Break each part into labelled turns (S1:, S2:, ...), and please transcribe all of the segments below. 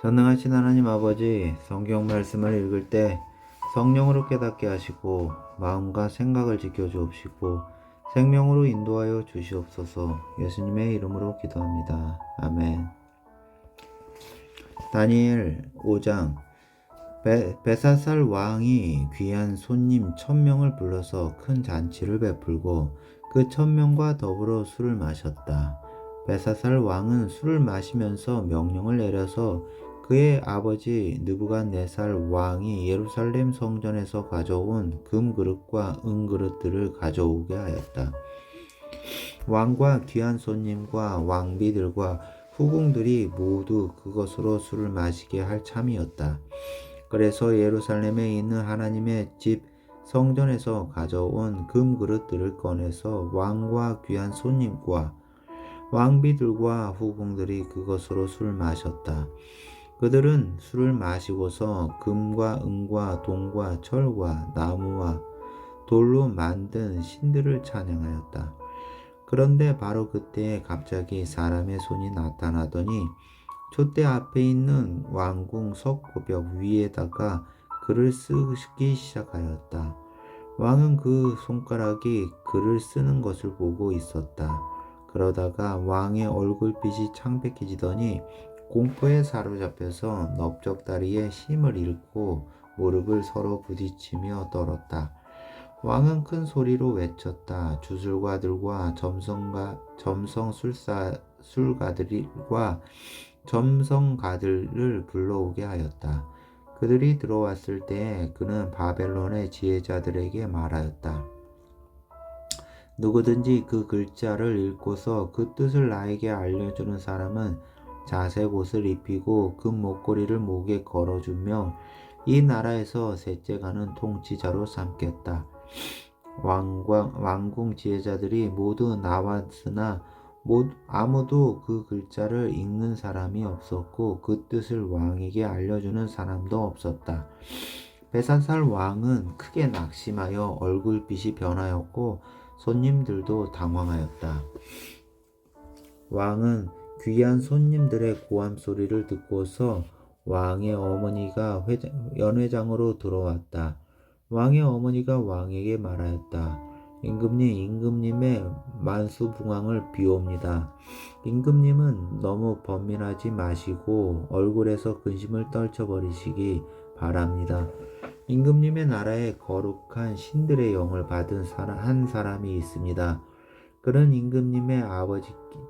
S1: 전능하신 하나님 아버지, 성경 말씀을 읽을 때 성령으로 깨닫게 하시고 마음과 생각을 지켜주옵시고 생명으로 인도하여 주시옵소서. 예수님의 이름으로 기도합니다. 아멘. 다니엘 5장. 베사살 왕이 귀한 손님 1000명을 불러서 큰 잔치를 베풀고 그 1000명과 더불어 술을 마셨다. 베사살 왕은 술을 마시면서 명령을 내려서 그의 아버지 느부갓네살 왕이 예루살렘 성전에서 가져온 금그릇과 은그릇들을 가져오게 하였다. 왕과 귀한 손님과 왕비들과 후궁들이 모두 그것으로 술을 마시게 할 참이었다. 그래서 예루살렘에 있는 하나님의 집 성전에서 가져온 금그릇들을 꺼내서 왕과 귀한 손님과 왕비들과 후궁들이 그것으로 술을 마셨다. 그들은 술을 마시고서 금과 은과 동과 철과 나무와 돌로 만든 신들을 찬양하였다. 그런데 바로 그때 갑자기 사람의 손이 나타나더니 촛대 앞에 있는 왕궁 석고벽 위에다가 글을 쓰기 시작하였다. 왕은 그 손가락이 글을 쓰는 것을 보고 있었다. 그러다가 왕의 얼굴빛이 창백해지더니 공포에 사로잡혀서 넓적다리에 힘을 잃고 무릎을 서로 부딪히며 떨었다. 왕은 큰 소리로 외쳤다. 주술가들과 술가들과 점성가들을 불러오게 하였다. 그들이 들어왔을 때 그는 바벨론의 지혜자들에게 말하였다. 누구든지 그 글자를 읽고서 그 뜻을 나에게 알려주는 사람은 자색 옷을 입히고 금 목걸이를 목에 걸어주며 이 나라에서 셋째 가는 통치자로 삼겠다. 왕궁 지혜자들이 모두 나왔으나 아무도 그 글자를 읽는 사람이 없었고 그 뜻을 왕에게 알려주는 사람도 없었다. 베사살 왕은 크게 낙심하여 얼굴빛이 변하였고 손님들도 당황하였다. 왕은 귀한 손님들의 고함 소리를 듣고서 왕의 어머니가 연회장으로 들어왔다. 왕의 어머니가 왕에게 말하였다. 임금님의 만수붕왕을 비옵니다. 임금님은 너무 번민하지 마시고 얼굴에서 근심을 떨쳐버리시기 바랍니다. 임금님의 나라에 거룩한 신들의 영을 받은 한 사람이 있습니다. 그는 임금님의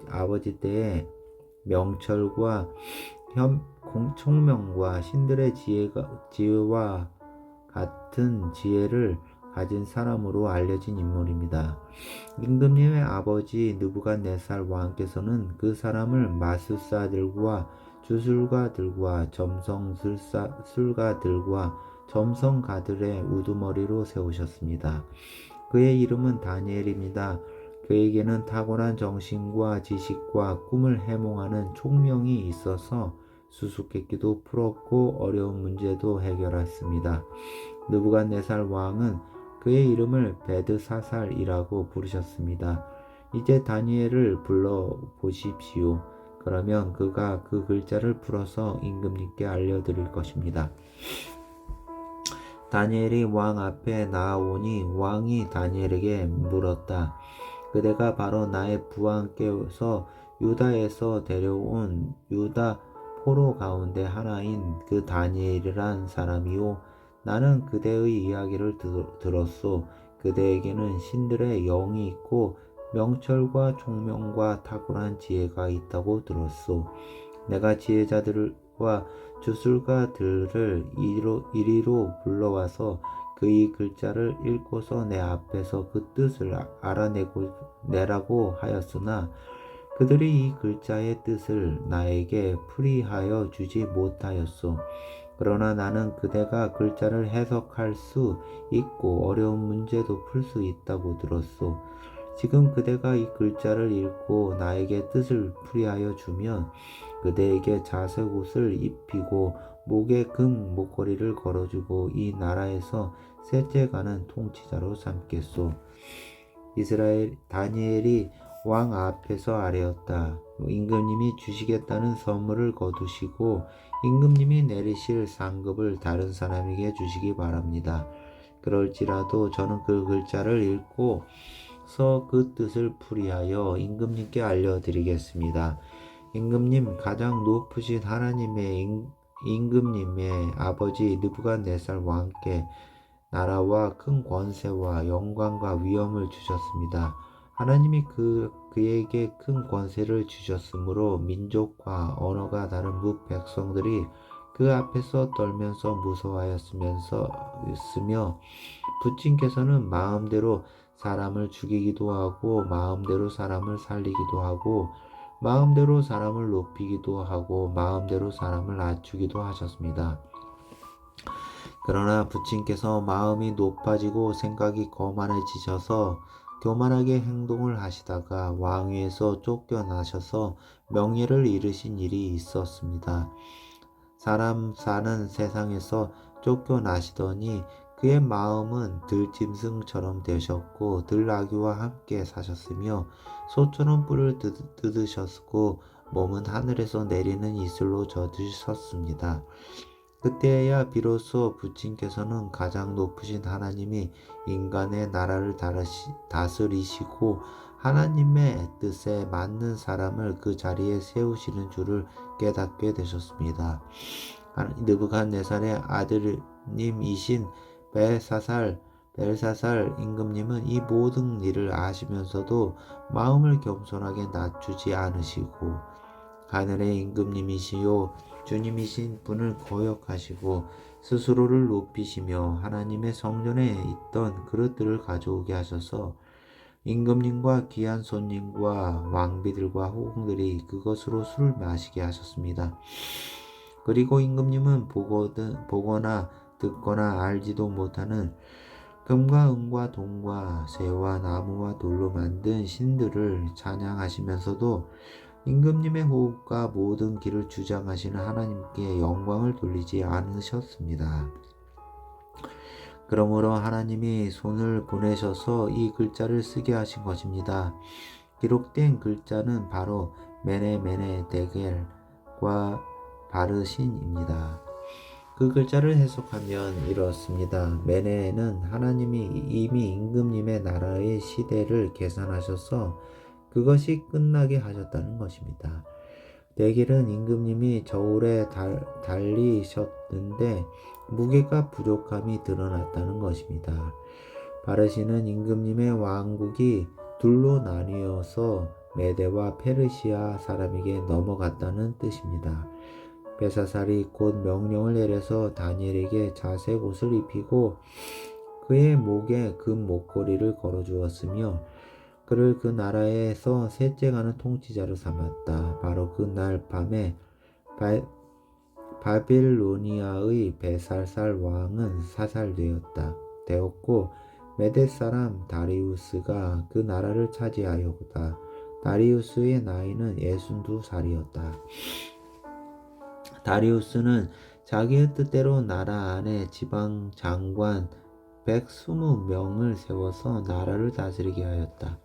S1: 아버지 때에 명철과 총명과 신들의 지혜와 같은 지혜를 가진 사람으로 알려진 인물입니다. 임금님의 아버지 느부갓네살 왕께서는 그 사람을 마술사들과 주술가들과 점성술가들과 점성가들의 우두머리로 세우셨습니다. 그의 이름은 다니엘입니다. 그에게는 탁월한 정신과 지식과 꿈을 해몽하는 총명이 있어서 수수께끼도 풀었고 어려운 문제도 해결했습니다. 느부갓네살 왕은 그의 이름을 베드사살이라고 부르셨습니다. 이제 다니엘을 불러보십시오. 그러면 그가 그 글자를 풀어서 임금님께 알려드릴 것입니다. 다니엘이 왕 앞에 나아오니 왕이 다니엘에게 물었다. 그대가 바로 나의 부하께서 유다에서 데려온 유다 포로 가운데 하나인 그 다니엘이란 사람이요. 나는 그대의 이야기를 들었소. 그대에게는 신들의 영이 있고 명철과 총명과 탁월한 지혜가 있다고 들었소. 내가 지혜자들과 주술가들을 이리로 불러와서 그의 글자를 읽고서 내 앞에서 그 뜻을 알아내라고 하였으나 그들이 이 글자의 뜻을 나에게 풀이하여 주지 못하였소. 그러나 나는 그대가 글자를 해석할 수 있고 어려운 문제도 풀 수 있다고 들었소. 지금 그대가 이 글자를 읽고 나에게 뜻을 풀이하여 주면 그대에게 자색 옷을 입히고 목에 금 목걸이를 걸어주고 이 나라에서 셋째 가는 통치자로 삼겠소. 다니엘이 왕 앞에서 아뢰었다. 임금님이 주시겠다는 선물을 거두시고 임금님이 내리실 상급을 다른 사람에게 주시기 바랍니다. 그럴지라도 저는 그 글자를 읽고서 그 뜻을 풀이하여 임금님께 알려드리겠습니다. 임금님, 가장 높으신 하나님의 임금님의 아버지 느부갓네살 왕께 나라와 큰 권세와 영광과 위엄을 주셨습니다. 하나님이 그에게 큰 권세를 주셨으므로 민족과 언어가 다른 백성들이 그 앞에서 떨면서 무서워하였으며 부친께서는 마음대로 사람을 죽이기도 하고 마음대로 사람을 살리기도 하고 마음대로 사람을 높이기도 하고 마음대로 사람을 낮추기도 하셨습니다. 그러나 부친께서 마음이 높아지고 생각이 거만해지셔서 교만하게 행동을 하시다가 왕위에서 쫓겨나셔서 명예를 잃으신 일이 있었습니다. 사람 사는 세상에서 쫓겨나시더니 그의 마음은 들짐승처럼 되셨고 들나귀와 함께 사셨으며 소처럼 뿔을 뜯으셨고 몸은 하늘에서 내리는 이슬로 젖으셨습니다. 그때야 비로소 부친께서는 가장 높으신 하나님이 인간의 나라를 다스리시고 하나님의 뜻에 맞는 사람을 그 자리에 세우시는 줄을 깨닫게 되셨습니다. 느부갓네살의 아들님이신 벨사살 임금님은 이 모든 일을 아시면서도 마음을 겸손하게 낮추지 않으시고 하늘의 임금님이시요 주님이신 분을 거역하시고 스스로를 높이시며 하나님의 성전에 있던 그릇들을 가져오게 하셔서 임금님과 귀한 손님과 왕비들과 호공들이 그것으로 술을 마시게 하셨습니다. 그리고 임금님은 보거나 듣거나 알지도 못하는 금과 은과 동과 새와 나무와 돌로 만든 신들을 찬양하시면서도 임금님의 호흡과 모든 길을 주장하시는 하나님께 영광을 돌리지 않으셨습니다. 그러므로 하나님이 손을 보내셔서 이 글자를 쓰게 하신 것입니다. 기록된 글자는 바로 메네 데겔과 바르신입니다. 그 글자를 해석하면 이렇습니다. 메네는 하나님이 이미 임금님의 나라의 시대를 계산하셔서 그것이 끝나게 하셨다는 것입니다. 데겔은 임금님이 저울에 달리셨는데 무게가 부족함이 드러났다는 것입니다. 바르신은 임금님의 왕국이 둘로 나뉘어서 메대와 페르시아 사람에게 넘어갔다는 뜻입니다. 벨사살이 곧 명령을 내려서 다니엘에게 자색 옷을 입히고 그의 목에 금 목걸이를 걸어주었으며 그를 그 나라에서 셋째가는 통치자로 삼았다. 바로 그 날 밤에 바빌로니아의 벨사살 왕은 되었고 메대 사람 다리우스가 그 나라를 차지하였다. 다리우스의 나이는 62살이었다. 다리우스는 자기의 뜻대로 나라 안에 지방 장관 120명을 세워서 나라를 다스리게 하였다.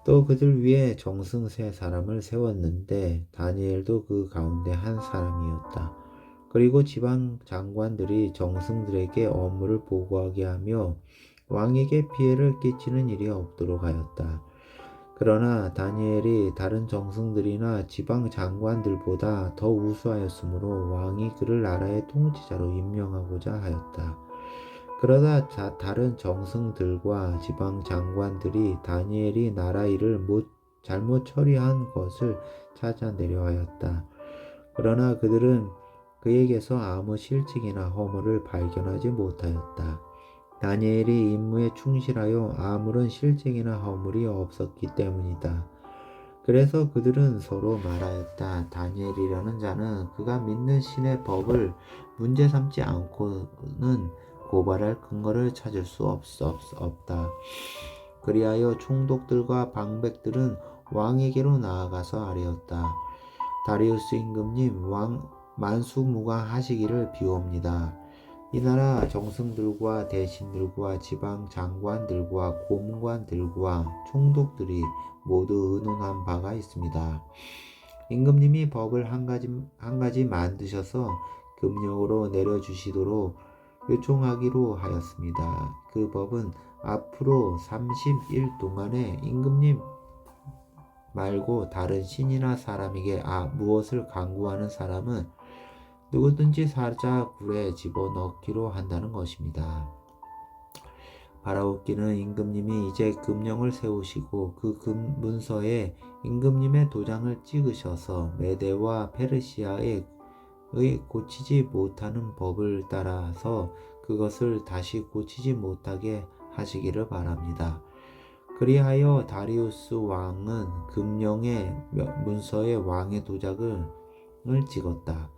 S1: 또 그들 위에 정승 세 사람을 세웠는데 다니엘도 그 가운데 한 사람이었다. 그리고 지방 장관들이 정승들에게 업무를 보고하게 하며 왕에게 피해를 끼치는 일이 없도록 하였다. 그러나 다니엘이 다른 정승들이나 지방 장관들보다 더 우수하였으므로 왕이 그를 나라의 통치자로 임명하고자 하였다. 그러다 다른 정승들과 지방 장관들이 다니엘이 나라 일을 잘못 처리한 것을 찾아내려 하였다. 그러나 그들은 그에게서 아무 실직이나 허물을 발견하지 못하였다. 다니엘이 임무에 충실하여 아무런 실책이나 허물이 없었기 때문이다. 그래서 그들은 서로 말하였다. 다니엘이라는 자는 그가 믿는 신의 법을 문제 삼지 않고는 고발할 근거를 찾을 수 없다. 그리하여 총독들과 방백들은 왕에게로 나아가서 아뢰었다. 다리우스 임금님, 왕 만수무강하시기를 비옵니다. 이 나라 정승들과 대신들과 지방 장관들과 고문관들과 총독들이 모두 의논한 바가 있습니다. 임금님이 법을 한 가지 만드셔서 금령으로 내려주시도록 요청하기로 하였습니다. 그 법은 앞으로 30일 동안에 임금님 말고 다른 신이나 사람에게 무엇을 강구하는 사람은 누구든지 사자굴에 집어넣기로 한다는 것입니다. 바라옵기는 임금님이 이제 금령을 세우시고 그 문서에 임금님의 도장을 찍으셔서 메대와 페르시아의 고치지 못하는 법을 따라서 그것을 다시 고치지 못하게 하시기를 바랍니다. 그리하여 다리우스 왕은 금령의 문서에 왕의 도장을 찍었다.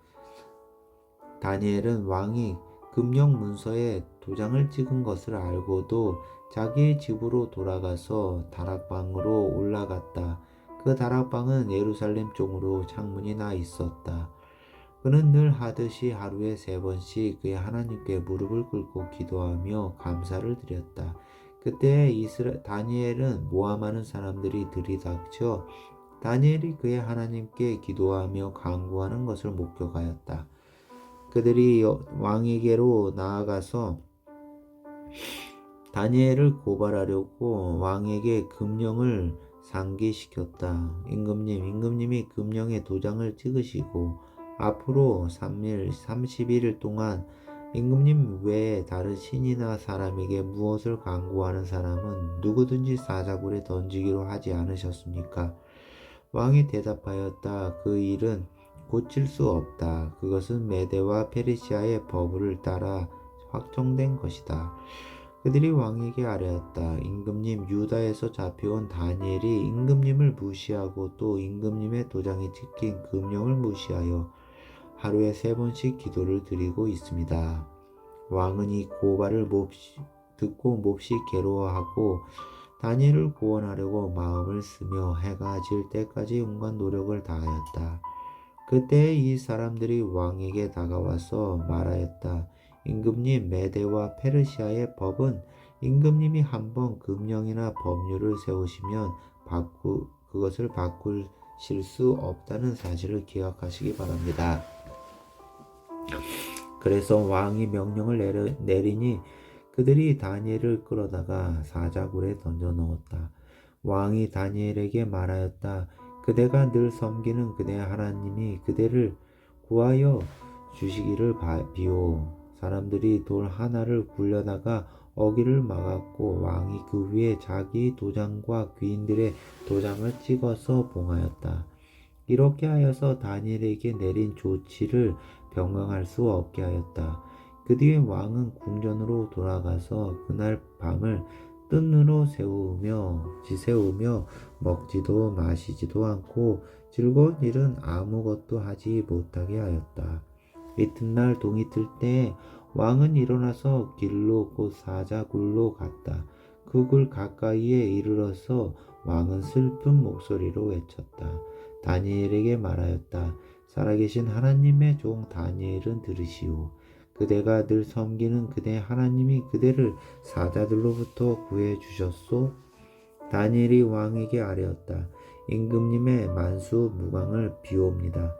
S1: 다니엘은 왕이 금령 문서에 도장을 찍은 것을 알고도 자기의 집으로 돌아가서 다락방으로 올라갔다. 그 다락방은 예루살렘 쪽으로 창문이 나 있었다. 그는 늘 하듯이 하루에 3번씩 그의 하나님께 무릎을 꿇고 기도하며 감사를 드렸다. 그때 다니엘은 모함하는 사람들이 들이닥쳐 다니엘이 그의 하나님께 기도하며 간구하는 것을 목격하였다. 그들이 왕에게로 나아가서 다니엘을 고발하려고 왕에게 금령을 상기시켰다. 임금님이 금령의 도장을 찍으시고 앞으로 31일 동안 임금님 외에 다른 신이나 사람에게 무엇을 간구하는 사람은 누구든지 사자굴에 던지기로 하지 않으셨습니까? 왕이 대답하였다. 그 일은 고칠 수 없다. 그것은 메대와 페르시아의 법을 따라 확정된 것이다. 그들이 왕에게 아뢰었다. 임금님, 유다에서 잡혀온 다니엘이 임금님을 무시하고 또 임금님의 도장이 찍힌 금령을 무시하여 하루에 3번씩 기도를 드리고 있습니다. 왕은 이 고발을 듣고 몹시 괴로워하고 다니엘을 구원하려고 마음을 쓰며 해가 질 때까지 온갖 노력을 다하였다. 그때 이 사람들이 왕에게 다가와서 말하였다. 임금님, 메대와 페르시아의 법은 임금님이 한번 금령이나 법률을 세우시면 그것을 바꾸실 수 없다는 사실을 기억하시기 바랍니다. 그래서 왕이 명령을 내리니 그들이 다니엘을 끌어다가 사자굴에 던져 넣었다. 왕이 다니엘에게 말하였다. 그대가 늘 섬기는 그대 하나님이 그대를 구하여 주시기를 비오. 사람들이 돌 하나를 굴려다가 어기를 막았고 왕이 그 위에 자기 도장과 귀인들의 도장을 찍어서 봉하였다. 이렇게 하여서 다니엘에게 내린 조치를 변경할 수 없게 하였다. 그 뒤에 왕은 궁전으로 돌아가서 그날 밤을 뜬으로 지새우며 먹지도 마시지도 않고 즐거운 일은 아무것도 하지 못하게 하였다. 이튿날 동이 뜰 때 왕은 일어나서 길로 곧 사자굴로 갔다. 그 굴 가까이에 이르러서 왕은 슬픈 목소리로 외쳤다. 다니엘에게 말하였다. 살아계신 하나님의 종 다니엘은 들으시오. 그대가 늘 섬기는 그대 하나님이 그대를 사자들로부터 구해 주셨소? 다니엘이 왕에게 아뢰었다. 임금님의 만수무강을 빕니다.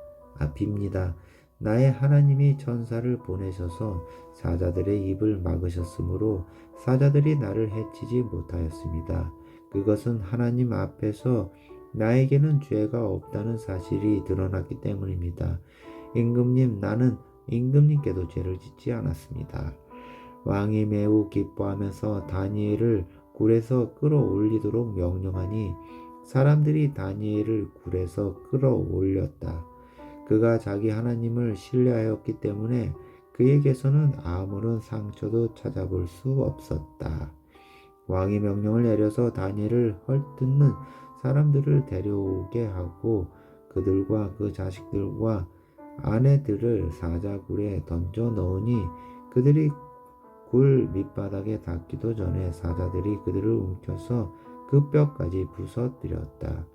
S1: 나의 하나님이 천사를 보내셔서 사자들의 입을 막으셨으므로 사자들이 나를 해치지 못하였습니다. 그것은 하나님 앞에서 나에게는 죄가 없다는 사실이 드러났기 때문입니다. 임금님, 나는 임금님께도 죄를 짓지 않았습니다. 왕이 매우 기뻐하면서 다니엘을 굴에서 끌어올리도록 명령하니 사람들이 다니엘을 굴에서 끌어올렸다. 그가 자기 하나님을 신뢰하였기 때문에 그에게서는 아무런 상처도 찾아볼 수 없었다. 왕이 명령을 내려서 다니엘을 헐뜯는 사람들을 데려오게 하고 그들과 그 자식들과 아내들을 사자굴에 던져 넣으니 그들이 굴 밑바닥에 닿기도 전에 사자들이 그들을 움켜서 그 뼈까지 부서뜨렸다.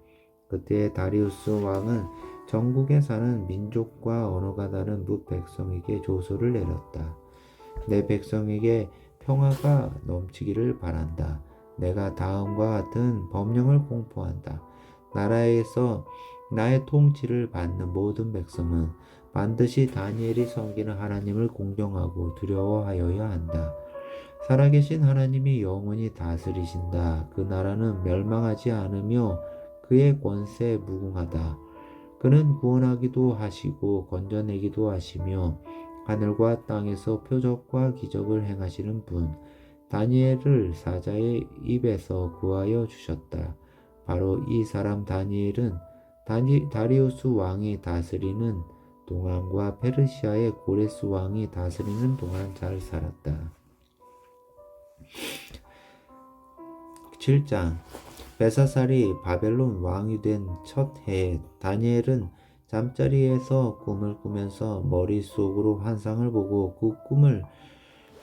S1: 그때 다리우스 왕은 전국에 사는 민족과 언어가 다른 뭇백성에게 조서를 내렸다. 내 백성에게 평화가 넘치기를 바란다. 내가 다음과 같은 법령을 공포한다. 나라에서 나의 통치를 받는 모든 백성은 반드시 다니엘이 섬기는 하나님을 공경하고 두려워하여야 한다. 살아계신 하나님이 영원히 다스리신다. 그 나라는 멸망하지 않으며 그의 권세 무궁하다. 그는 구원하기도 하시고 건져내기도 하시며 하늘과 땅에서 표적과 기적을 행하시는 분, 다니엘을 사자의 입에서 구하여 주셨다. 바로 이 사람 다니엘은 다리우스 왕이 다스리는 동안과 페르시아의 고레스 왕이 다스리는 동안 잘 살았다. 7장 벨사살이 바벨론 왕이 된 첫 해에 다니엘은 잠자리에서 꿈을 꾸면서 머릿속으로 환상을 보고 그 꿈을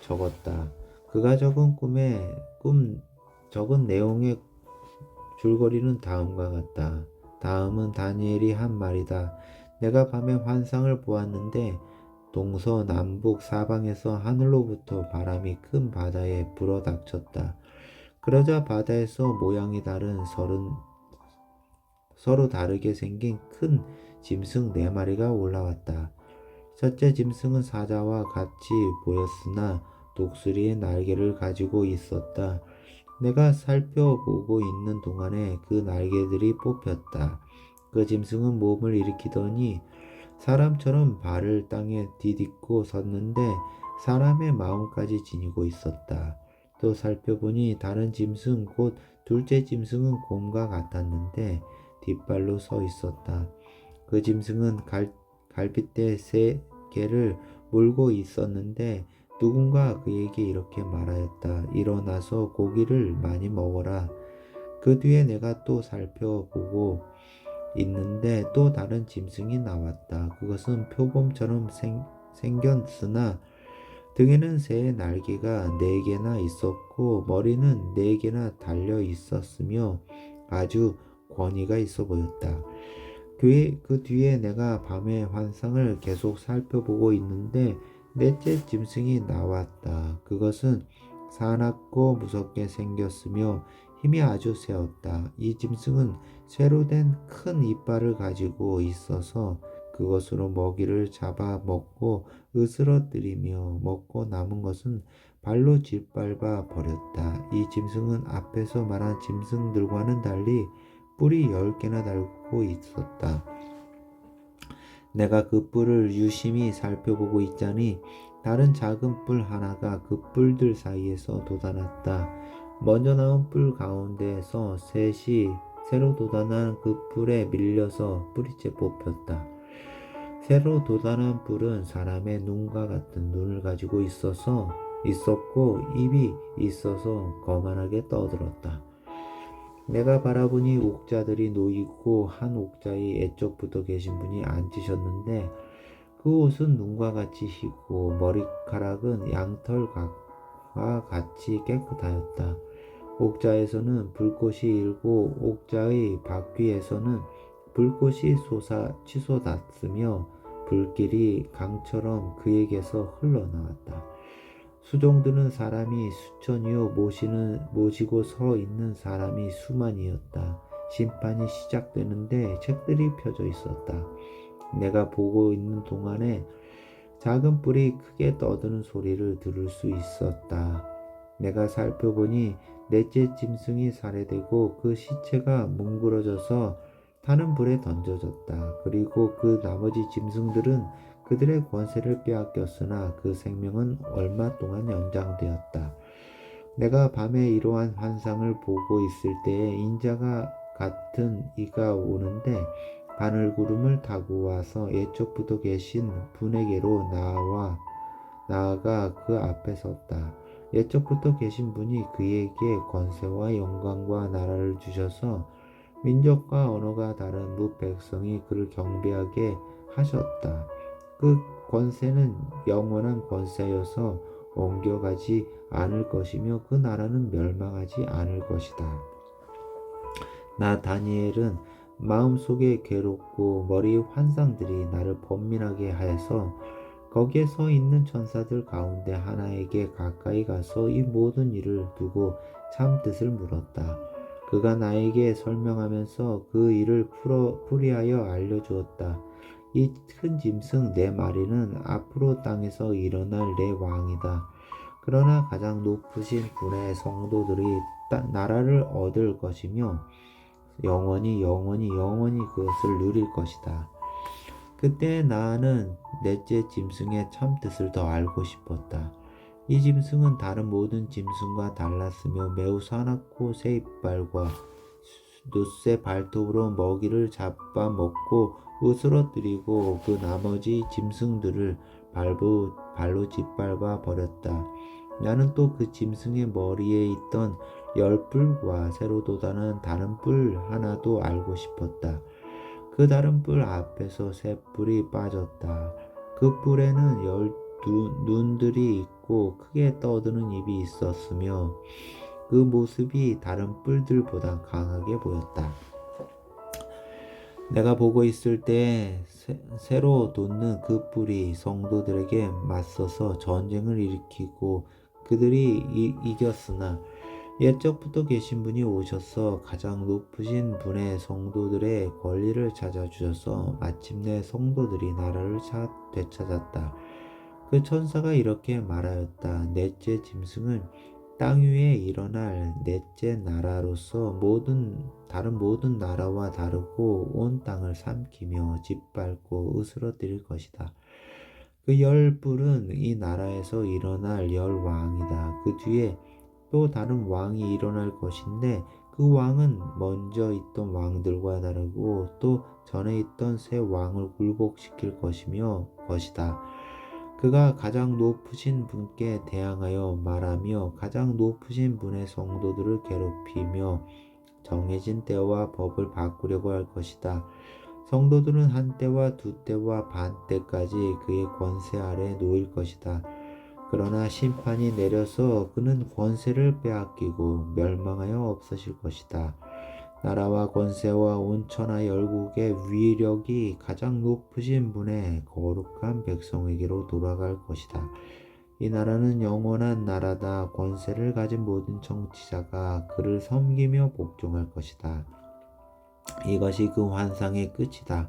S1: 적었다. 그가 적은 내용의 줄거리는 다음과 같다. 다음은 다니엘이 한 말이다. 내가 밤에 환상을 보았는데 동서남북 사방에서 하늘로부터 바람이 큰 바다에 불어닥쳤다. 그러자 바다에서 모양이 다른 서로 다르게 생긴 큰 짐승 4마리가 올라왔다. 첫째 짐승은 사자와 같이 보였으나 독수리의 날개를 가지고 있었다. 내가 살펴보고 있는 동안에 그 날개들이 뽑혔다. 그 짐승은 몸을 일으키더니 사람처럼 발을 땅에 디딛고 섰는데 사람의 마음까지 지니고 있었다. 또 살펴보니 다른 짐승 곧 둘째 짐승은 곰과 같았는데 뒷발로 서 있었다. 그 짐승은 갈빗대 3개를 물고 있었는데 누군가 그에게 이렇게 말하였다. 일어나서 고기를 많이 먹어라. 그 뒤에 내가 또 살펴보고 있는데 또 다른 짐승이 나왔다. 그것은 표범처럼 생겼으나 등에는 새의 날개가 4개나 있었고 머리는 4개나 달려 있었으며 아주 권위가 있어 보였다. 그 뒤에 내가 밤에 환상을 계속 살펴보고 있는데 넷째 짐승이 나왔다. 그것은 사납고 무섭게 생겼으며 힘이 아주 세었다. 이 짐승은 쇠로 된 큰 이빨을 가지고 있어서 그것으로 먹이를 잡아 먹고 으스러뜨리며 먹고 남은 것은 발로 짓밟아 버렸다. 이 짐승은 앞에서 말한 짐승들과는 달리 뿔이 10개나 달고 있었다. 내가 그 뿔을 유심히 살펴보고 있자니 다른 작은 뿔 하나가 그 뿔들 사이에서 돋아났다. 먼저 나온 뿔 가운데에서 셋이 새로 돋아난 그 뿔에 밀려서 뿌리째 뽑혔다. 새로 돋아난 뿔은 사람의 눈과 같은 눈을 가지고 있었고 입이 있어서 거만하게 떠들었다. 내가 바라보니 옥자들이 놓이고 한 옥자에 애쪽부터 계신 분이 앉으셨는데 그 옷은 눈과 같이 희고 머리카락은 양털과 같이 깨끗하였다. 옥자에서는 불꽃이 일고 옥자의 바퀴에서는 불꽃이 치솟았으며 불길이 강처럼 그에게서 흘러나왔다. 수종드는 사람이 수천이요 모시고 서 있는 사람이 수만이었다. 심판이 시작되는데 책들이 펴져 있었다. 내가 보고 있는 동안에 작은 뿔이 크게 떠드는 소리를 들을 수 있었다. 내가 살펴보니 넷째 짐승이 살해되고 그 시체가 뭉그러져서 타는 불에 던져졌다. 그리고 그 나머지 짐승들은 그들의 권세를 빼앗겼으나 그 생명은 얼마 동안 연장되었다. 내가 밤에 이러한 환상을 보고 있을 때에 인자가 같은 이가 오는데 하늘 구름을 타고 와서 예쪽부터 계신 분에게로 나아가 그 앞에 섰다. 예쪽부터 계신 분이 그에게 권세와 영광과 나라를 주셔서 민족과 언어가 다른 무백성이 그를 경배하게 하셨다. 그 권세는 영원한 권세여서 옮겨가지 않을 것이며 그 나라는 멸망하지 않을 것이다. 나 다니엘은 마음속에 괴롭고 머리의 환상들이 나를 번민하게 하여서 거기에 서 있는 천사들 가운데 하나에게 가까이 가서 이 모든 일을 두고 참 뜻을 물었다. 그가 나에게 설명하면서 그 일을 풀이하여 알려주었다. 이 큰 짐승 네 마리는 앞으로 땅에서 일어날 내 왕이다. 그러나 가장 높으신 분의 성도들이 나라를 얻을 것이며 영원히 그것을 누릴 것이다. 그때 나는 넷째 짐승의 참뜻을 더 알고 싶었다. 이 짐승은 다른 모든 짐승과 달랐으며 매우 사납고 새 이빨과 놋새 발톱으로 먹이를 잡아먹고 으스러뜨리고 그 나머지 짐승들을 발로 짓밟아 버렸다. 나는 또 그 짐승의 머리에 있던 10뿔과 새로 돋아난 다른 뿔 하나도 알고 싶었다. 그 다른 뿔 앞에서 새 뿔이 빠졌다. 그 뿔에는 12눈들이 있고 크게 떠드는 입이 있었으며 그 모습이 다른 뿔들보다 강하게 보였다. 내가 보고 있을 때 새로 돋는 그 뿔이 성도들에게 맞서서 전쟁을 일으키고 그들이 이겼으나 옛적부터 계신 분이 오셔서 가장 높으신 분의 성도들의 권리를 찾아주셔서 마침내 성도들이 나라를 되찾았다. 그 천사가 이렇게 말하였다. 넷째 짐승은 땅 위에 일어날 넷째 나라로서 다른 모든 나라와 다르고 온 땅을 삼키며 짓밟고 으스러뜨릴 것이다. 그 10뿔은 이 나라에서 일어날 10왕이다. 그 뒤에 또 다른 왕이 일어날 것인데 그 왕은 먼저 있던 왕들과 다르고 또 전에 있던 새 왕을 굴복시킬 것이다. 그가 가장 높으신 분께 대항하여 말하며 가장 높으신 분의 성도들을 괴롭히며 정해진 때와 법을 바꾸려고 할 것이다. 성도들은 한 때와 두 때와 반 때까지 그의 권세 아래 놓일 것이다. 그러나 심판이 내려서 그는 권세를 빼앗기고 멸망하여 없어질 것이다. 나라와 권세와 온 천하 열국의 위력이 가장 높으신 분의 거룩한 백성에게로 돌아갈 것이다. 이 나라는 영원한 나라다. 권세를 가진 모든 정치자가 그를 섬기며 복종할 것이다. 이것이 그 환상의 끝이다.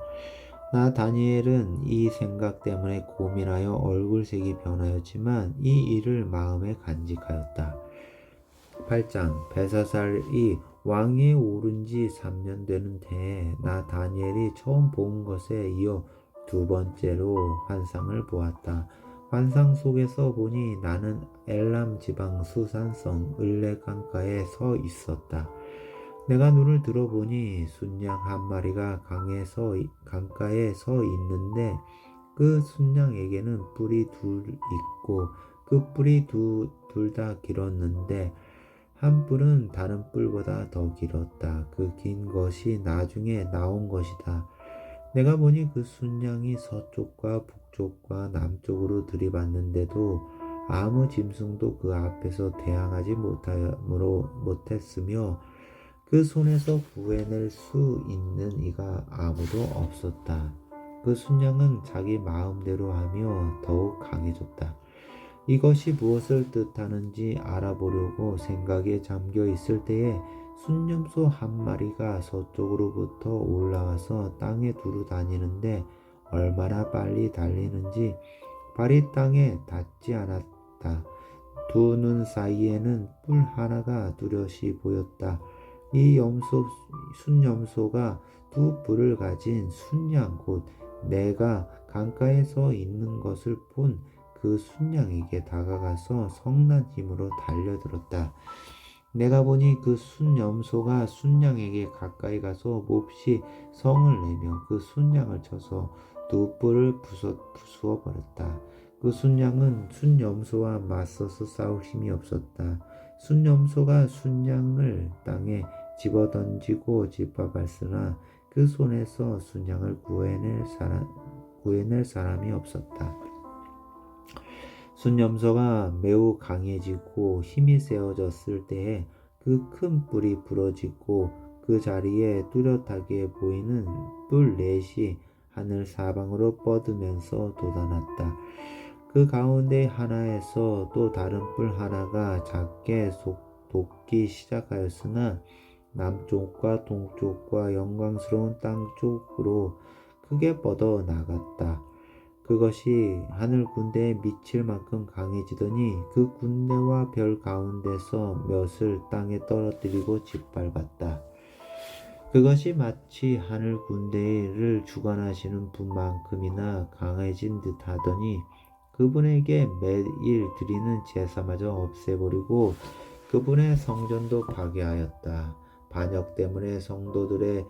S1: 나 다니엘은 이 생각 때문에 고민하여 얼굴색이 변하였지만 이 일을 마음에 간직하였다. 8장 벨사살이 왕위에 오른 지 3년 되는 때에 나 다니엘이 처음 본 것에 이어 두 번째로 환상을 보았다. 환상 속에서 보니 나는 엘람 지방 수산성 을레 강가에 서 있었다. 내가 눈을 들어보니 순양 한 마리가 강가에 서 있는데 그 순양에게는 뿔이 둘 있고 그 뿔이 둘 다 길었는데 한 뿔은 다른 뿔보다 더 길었다. 그 긴 것이 나중에 나온 것이다. 내가 보니 그 순양이 서쪽과 북쪽과 남쪽으로 들이받는데도 아무 짐승도 그 앞에서 대항하지 못했으며 그 손에서 구해낼 수 있는 이가 아무도 없었다. 그 순양은 자기 마음대로 하며 더욱 강해졌다. 이것이 무엇을 뜻하는지 알아보려고 생각에 잠겨 있을 때에 순념소 한 마리가 서쪽으로부터 올라와서 땅에 두루 다니는데 얼마나 빨리 달리는지 발이 땅에 닿지 않았다. 두 눈 사이에는 뿔 하나가 뚜렷이 보였다. 이 순염소가 두 뿔을 가진 순양 곧 내가 강가에 서 있는 것을 본 그 순양에게 다가가서 성난 힘으로 달려들었다. 내가 보니 그 순염소가 순양에게 가까이 가서 몹시 성을 내며 그 순양을 쳐서 두 뿔을 부수어 버렸다. 그 순양은 순염소와 맞서서 싸울 힘이 없었다. 순염소가 순양을 땅에 집어던지고 짓밟았으나 그 손에서 순양을 구해낼 사람이 없었다. 순염소가 매우 강해지고 힘이 세어졌을 때에 그 큰 뿔이 부러지고 그 자리에 뚜렷하게 보이는 뿔 넷이 하늘 사방으로 뻗으면서 돋아났다. 그 가운데 하나에서 또 다른 뿔 하나가 작게 돋기 시작하였으나 남쪽과 동쪽과 영광스러운 땅 쪽으로 크게 뻗어 나갔다. 그것이 하늘 군대에 미칠 만큼 강해지더니 그 군대와 별 가운데서 몇을 땅에 떨어뜨리고 짓밟았다. 그것이 마치 하늘 군대를 주관하시는 분만큼이나 강해진 듯하더니 그분에게 매일 드리는 제사마저 없애버리고 그분의 성전도 파괴하였다. 반역 때문에 성도들의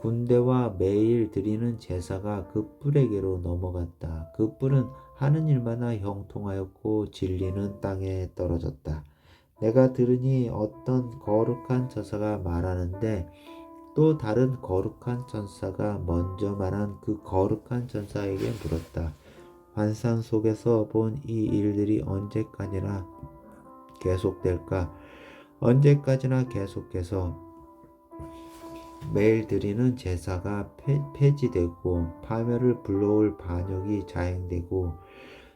S1: 군대와 매일 드리는 제사가 그 뿔에게로 넘어갔다. 그 뿔은 하는 일마다 형통하였고 진리는 땅에 떨어졌다. 내가 들으니 어떤 거룩한 천사가 말하는데 또 다른 거룩한 천사가 먼저 말한 그 거룩한 천사에게 물었다. 환상 속에서 본 이 일들이 언제까지나 계속될까? 언제까지나 계속해서 매일 드리는 제사가 폐지되고 파멸을 불러올 반역이 자행되고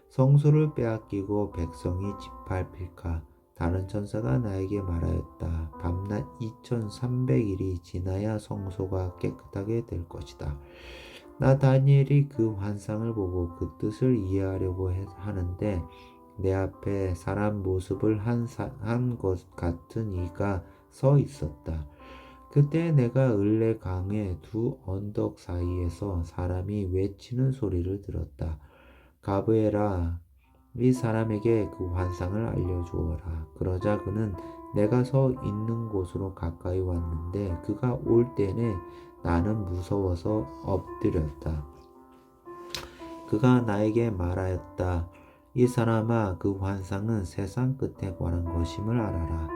S1: 성소를 빼앗기고 백성이 짓밟힐까? 다른 천사가 나에게 말하였다. 밤낮 2300일이 지나야 성소가 깨끗하게 될 것이다. 나 다니엘이 그 환상을 보고 그 뜻을 이해하려고 하는데 내 앞에 사람 모습을 한 것 같은 이가 서 있었다. 그때 내가 을레 강의 두 언덕 사이에서 사람이 외치는 소리를 들었다. 가브엘아, 이 사람에게 그 환상을 알려주어라. 그러자 그는 내가 서 있는 곳으로 가까이 왔는데 그가 올 때에 나는 무서워서 엎드렸다. 그가 나에게 말하였다. 이 사람아, 그 환상은 세상 끝에 관한 것임을 알아라.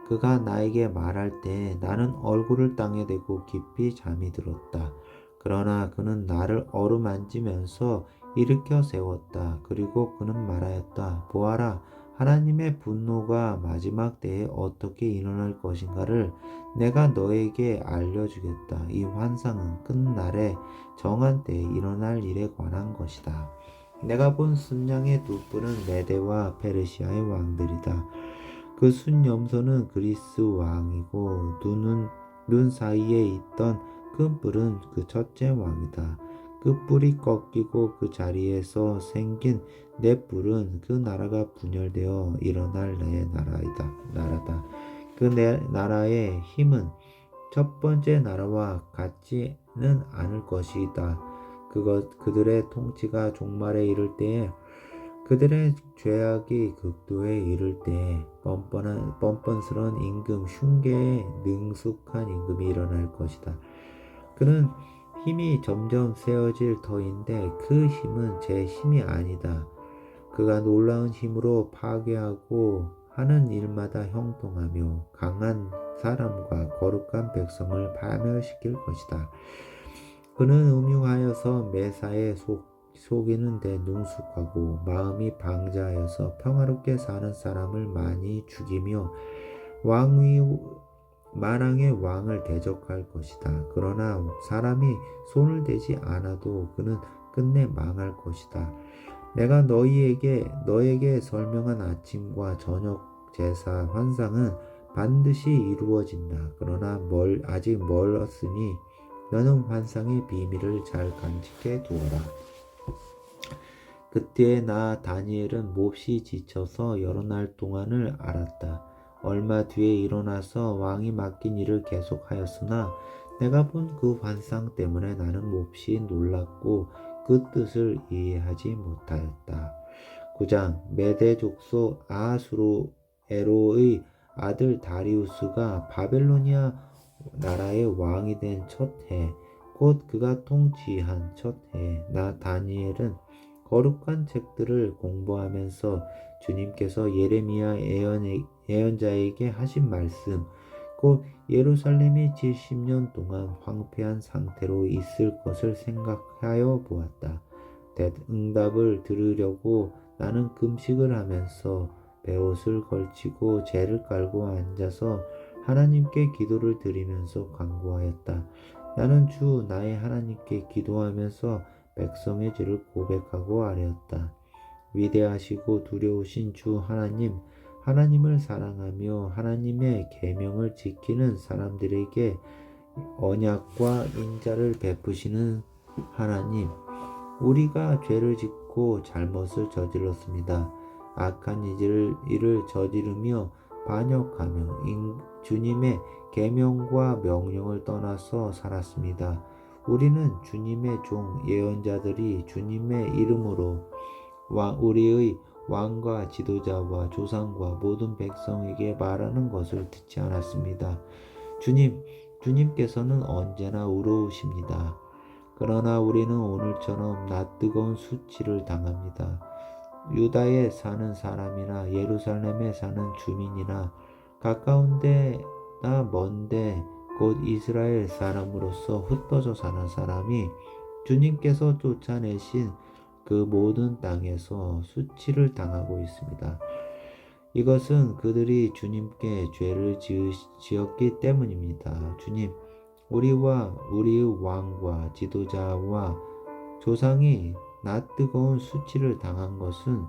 S1: 그가 나에게 말할 때 나는 얼굴을 땅에 대고 깊이 잠이 들었다. 그러나 그는 나를 어루만지면서 일으켜 세웠다. 그리고 그는 말하였다. 보아라, 하나님의 분노가 마지막 때에 어떻게 일어날 것인가를 내가 너에게 알려주겠다. 이 환상은 끝날에 정한 때에 일어날 일에 관한 것이다. 내가 본 순양의 두 뿔은 메대와 페르시아의 왕들이다. 그 순염소는 그리스 왕이고 눈 사이에 있던 큰 뿔은 그 첫째 왕이다. 그 뿔이 꺾이고 그 자리에서 생긴 네 뿔은 그 나라가 분열되어 일어날 내 나라다. 그 내 나라의 힘은 첫 번째 나라와 같지는 않을 것이다. 그들의 통치가 종말에 이를 때에 그들의 죄악이 극도에 이를 때 뻔뻔스러운 임금 흉계에 능숙한 임금이 일어날 것이다. 그는 힘이 점점 세어질 터인데 그 힘은 제 힘이 아니다. 그가 놀라운 힘으로 파괴하고 하는 일마다 형통하며 강한 사람과 거룩한 백성을 파멸시킬 것이다. 그는 음흉하여서 매사에 속이는 데 능숙하고 마음이 방자하여서 평화롭게 사는 사람을 많이 죽이며 만왕의 왕을 대적할 것이다. 그러나 사람이 손을 대지 않아도 그는 끝내 망할 것이다. 내가 너에게 설명한 아침과 저녁 제사 환상은 반드시 이루어진다. 그러나 아직 멀었으니 너는 환상의 비밀을 잘 간직해 두어라. 그때 나 다니엘은 몹시 지쳐서 여러 날 동안을 앓았다. 얼마 뒤에 일어나서 왕이 맡긴 일을 계속하였으나 내가 본 그 환상 때문에 나는 몹시 놀랐고 그 뜻을 이해하지 못하였다. 9장 메대 족속 아하수에로의 아들 다리우스가 바벨로니아 나라의 왕이 된 첫 해, 곧 그가 통치한 첫 해, 나 다니엘은 거룩한 책들을 공부하면서 주님께서 예레미야 예언자에게 하신 말씀, 곧 예루살렘이 70년 동안 황폐한 상태로 있을 것을 생각하여 보았다. 응답을 들으려고 나는 금식을 하면서 베옷을 걸치고 재를 깔고 앉아서 하나님께 기도를 드리면서 간구하였다. 나는 주 나의 하나님께 기도하면서 백성의 죄를 고백하고 아뢰었다. 위대하시고 두려우신 주 하나님, 하나님을 사랑하며 하나님의 계명을 지키는 사람들에게 언약과 인자를 베푸시는 하나님, 우리가 죄를 짓고 잘못을 저질렀습니다. 악한 일을 저지르며 반역하며 주님의 계명과 명령을 떠나서 살았습니다. 우리는 주님의 종 예언자들이 주님의 이름으로 우리의 왕과 지도자와 조상과 모든 백성에게 말하는 것을 듣지 않았습니다. 주님께서는 언제나 의로우십니다. 그러나 우리는 오늘처럼 낯뜨거운 수치를 당합니다. 유다에 사는 사람이나 예루살렘에 사는 주민이나 가까운 데나 먼데 곧 이스라엘 사람으로서 흩어져 사는 사람이 주님께서 쫓아내신 그 모든 땅에서 수치를 당하고 있습니다. 이것은 그들이 주님께 죄를 지었기 때문입니다. 주님, 우리와 우리의 왕과 지도자와 조상이 낯뜨거운 수치를 당한 것은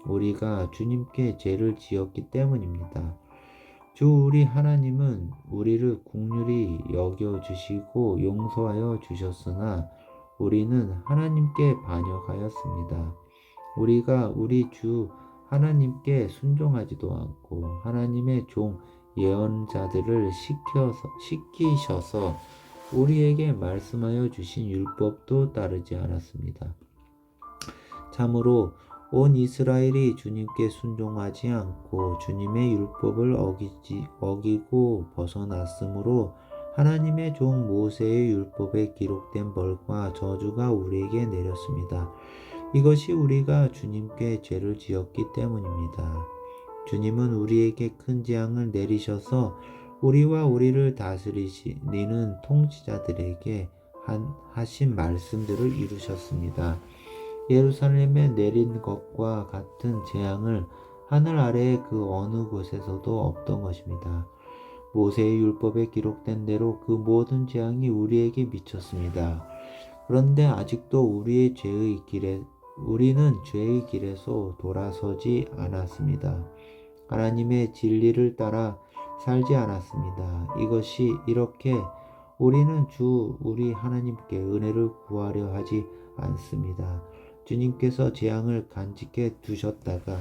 S1: 우리가 주님께 죄를 지었기 때문입니다. 주 우리 하나님은 우리를 긍휼히 여겨주시고 용서하여 주셨으나 우리는 하나님께 반역하였습니다. 우리가 우리 주 하나님께 순종하지도 않고 하나님의 종 예언자들을 시키셔서 우리에게 말씀하여 주신 율법도 따르지 않았습니다. 참으로 온 이스라엘이 주님께 순종하지 않고 주님의 율법을 어기고 벗어났으므로 하나님의 종 모세의 율법에 기록된 벌과 저주가 우리에게 내렸습니다. 이것이 우리가 주님께 죄를 지었기 때문입니다. 주님은 우리에게 큰 재앙을 내리셔서 우리와 우리를 다스리는 통치자들에게 하신 말씀들을 이루셨습니다. 예루살렘에 내린 것과 같은 재앙을 하늘 아래의 그 어느 곳에서도 없던 것입니다. 모세의 율법에 기록된 대로 그 모든 재앙이 우리에게 미쳤습니다. 그런데 아직도 우리는 죄의 길에서 돌아서지 않았습니다. 하나님의 진리를 따라 살지 않았습니다. 이렇게 우리는 주 우리 하나님께 은혜를 구하려 하지 않습니다. 주님께서 재앙을 간직해 두셨다가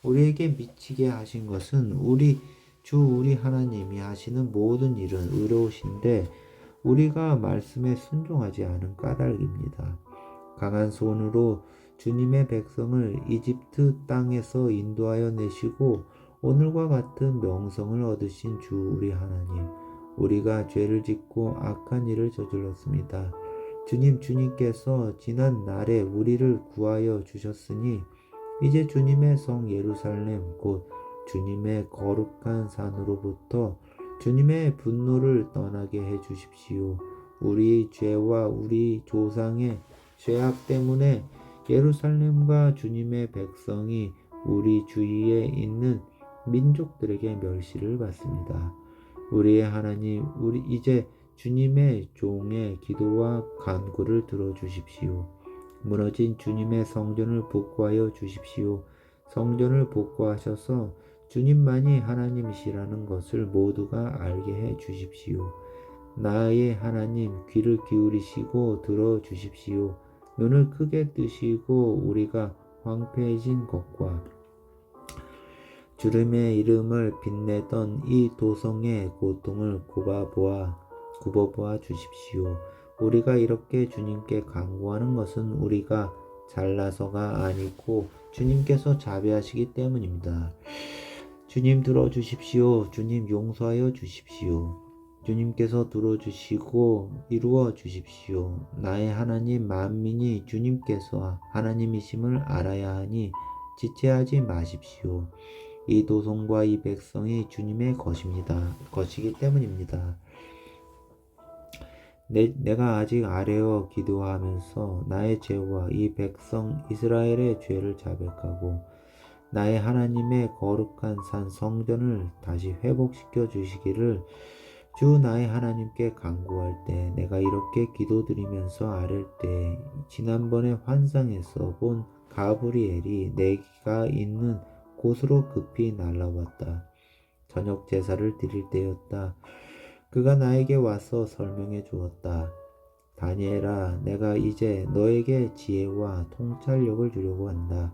S1: 우리에게 미치게 하신 것은 우리 하나님이 하시는 모든 일은 의로우신데 우리가 말씀에 순종하지 않은 까닭입니다. 강한 손으로 주님의 백성을 이집트 땅에서 인도하여 내시고 오늘과 같은 명성을 얻으신 주 우리 하나님, 우리가 죄를 짓고 악한 일을 저질렀습니다. 주님께서 지난 날에 우리를 구하여 주셨으니 이제 주님의 성 예루살렘 곧 주님의 거룩한 산으로부터 주님의 분노를 떠나게 해 주십시오. 우리 죄와 우리 조상의 죄악 때문에 예루살렘과 주님의 백성이 우리 주위에 있는 민족들에게 멸시를 받습니다. 우리의 하나님, 이제 주님의 종의 기도와 간구를 들어주십시오. 무너진 주님의 성전을 복구하여 주십시오. 성전을 복구하셔서 주님만이 하나님이시라는 것을 모두가 알게 해 주십시오. 나의 하나님, 귀를 기울이시고 들어주십시오. 눈을 크게 뜨시고 우리가 황폐해진 것과 주름의 이름을 빛내던 이 도성의 고통을 굽어보아 주십시오. 우리가 이렇게 주님께 간구하는 것은 우리가 잘나서가 아니고 주님께서 자비하시기 때문입니다. 주님 들어주십시오. 주님 용서하여 주십시오. 주님께서 들어주시고 이루어 주십시오. 나의 하나님, 만민이 주님께서 하나님이심을 알아야 하니 지체하지 마십시오. 이 도성과 이 백성이 주님의 것이기 때문입니다. 내가 아직 아뢰어 기도하면서 나의 죄와 이 백성 이스라엘의 죄를 자백하고 나의 하나님의 거룩한 산 성전을 다시 회복시켜 주시기를 주 나의 하나님께 간구할 때 내가 이렇게 기도드리면서 아랠 때 지난번에 환상에서 본 가브리엘이 내가 있는 곳으로 급히 날아왔다. 저녁 제사를 드릴 때였다. 그가 나에게 와서 설명해 주었다. 다니엘아, 내가 이제 너에게 지혜와 통찰력을 주려고 한다.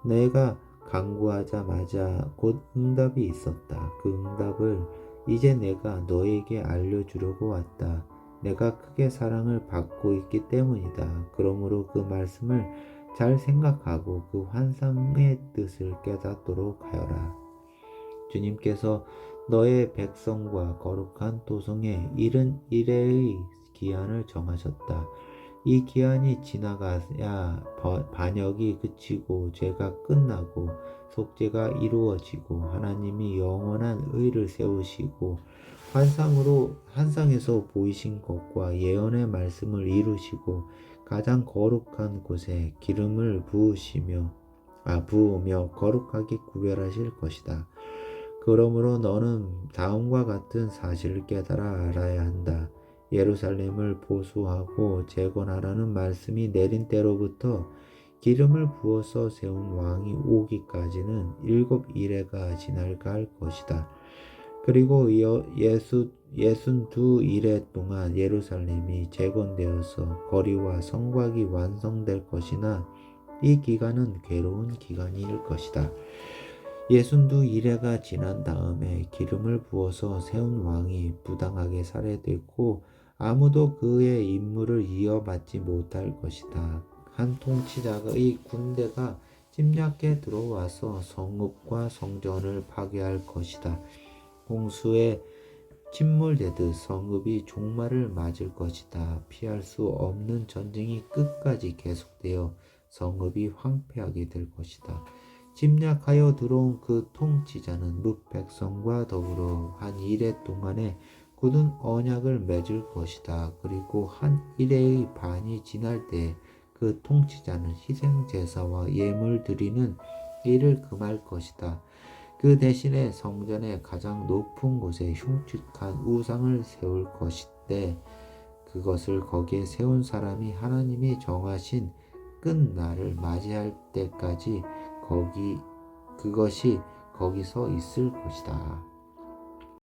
S1: 내가 간구하자마자 곧 응답이 있었다. 그 응답을 이제 내가 너에게 알려주려고 왔다. 내가 크게 사랑을 받고 있기 때문이다. 그러므로 그 말씀을 잘 생각하고 그 환상의 뜻을 깨닫도록 하여라. 주님께서 너의 백성과 거룩한 도성에 이른 이래의 기한을 정하셨다. 이 기한이 지나가야 반역이 그치고 죄가 끝나고 속죄가 이루어지고 하나님이 영원한 의를 세우시고 환상에서 보이신 것과 예언의 말씀을 이루시고 가장 거룩한 곳에 기름을 부으며 거룩하게 구별하실 것이다. 그러므로 너는 다음과 같은 사실을 깨달아 알아야 한다. 예루살렘을 보수하고 재건하라는 말씀이 내린 때로부터 기름을 부어서 세운 왕이 오기까지는 7이래가 지날까 할 것이다. 그리고 62이래 동안 예루살렘이 재건되어서 거리와 성곽이 완성될 것이나 이 기간은 괴로운 기간일 것이다. 62이래가 지난 다음에 기름을 부어서 세운 왕이 부당하게 살해되고 아무도 그의 임무를 이어받지 못할 것이다. 한 통치자의 군대가 침략해 들어와서 성읍과 성전을 파괴할 것이다. 홍수에 침몰되듯 성읍이 종말을 맞을 것이다. 피할 수 없는 전쟁이 끝까지 계속되어 성읍이 황폐하게 될 것이다. 침략하여 들어온 그 통치자는 뭇백성과 더불어 한 이래 동안에 굳은 언약을 맺을 것이다. 그리고 한 이래의 반이 지날 때 그 통치자는 희생제사와 예물 드리는 일을 금할 것이다. 그 대신에 성전의 가장 높은 곳에 흉측한 우상을 세울 것인데 그것을 거기에 세운 사람이 하나님이 정하신 끝날을 맞이할 때까지 그것이 거기서 있을 것이다.